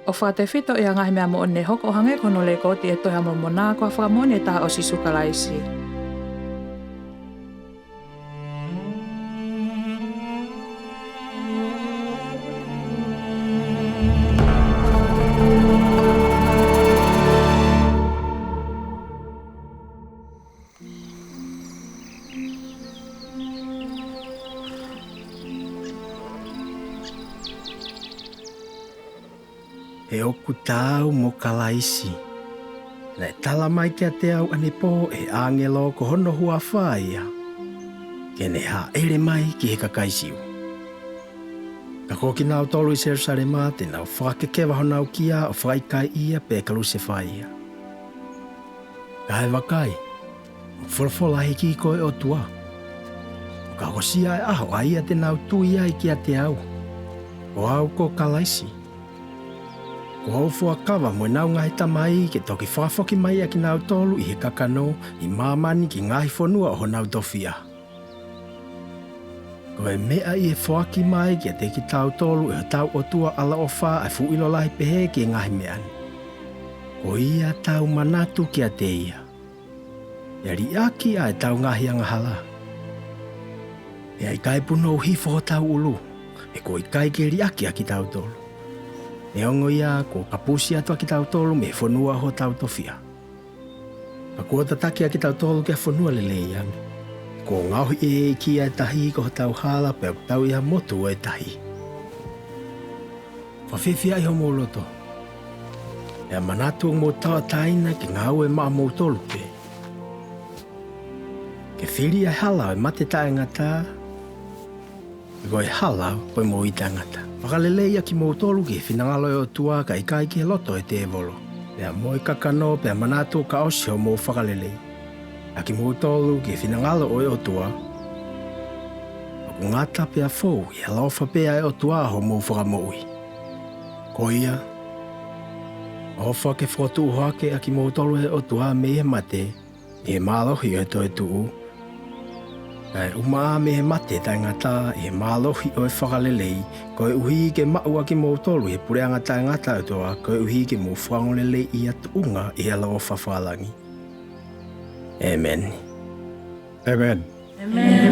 O Fakatefito ia ngaahi mea mo ne hoko hangē kono le koti e tohi a Molomoná ko a Fakamoʻui e taha o Sīsū Kalaisi. E ʻOku tāu mo Kalaisi. Na e tala mai te ate au anepo e angelo ko hono hua whaia. Ke ne ha ere mai ki he kakaisiu. Ka ko kinautolu I Jerusalema te nau whakakewa honau kia o whaikai ia pe kaluse whaia. Ka he wakai, o whorfola hiki ko e Otuá. Ka hosia e aho aia te nau tui ai ki ate au. O au ko Kalaisi. Ko hau fuakawa mo nau ngahi tamai ke toki whafoki mai a kinautolu I he kakano I mamaní ki ngaahi whanua o honau tofia. Ko e mea I he whaki mai ki a te ki tautolu e tau Otuá ʻaloʻofa a fuilolahi pehe ki ngahi meani. Ko ia tau manatu ki a te ia. Ia riaki a e tau ngahi angahala. Ia I kai puno hifo ho tau ulu. E ko I kai ke riaki a ki tautolu. E ongo ia ko kapusi atua ki tautolu me whanua ho tau tofia. Ka kua tataki a ki tautolu ke whanua lele iangi. Ko ngauhi e kia e tahi ko tau hala pe tau ia motu e tahi. Whawhiwhia I ho moloto. E manatu mo tauʻatāina ki ngau e maa moutolu pe. Ke fili e hala e mate tae ngata. Ko e hala poi mo I tangata. Fakalelei ki moutolu ki whinangalo e Otuá ka ikai ki he loto e te evolo. Pea mo I kakano pea manatu ka osi o mo Fakalelei. A ki moutolu ki whinangalo o e Otuá. Oku ngata pea fou I ʻaloʻofa pea e Otuá ho mo Fakamoʻui. Ko ia. Ofa ke whotu uhoake a ki moutolu e Otuá me he mate. I he mālohi e to e tuu. Kai umaa me he mate tai ngata I he mālohi o e Fakalelei ko e uhi ke maua ki moutolu he pureanga tai ngata e toa ko e uhi ke mo whangolelei I atuunga I ʻaloʻofa whalangi. Amen. Amen. Amen.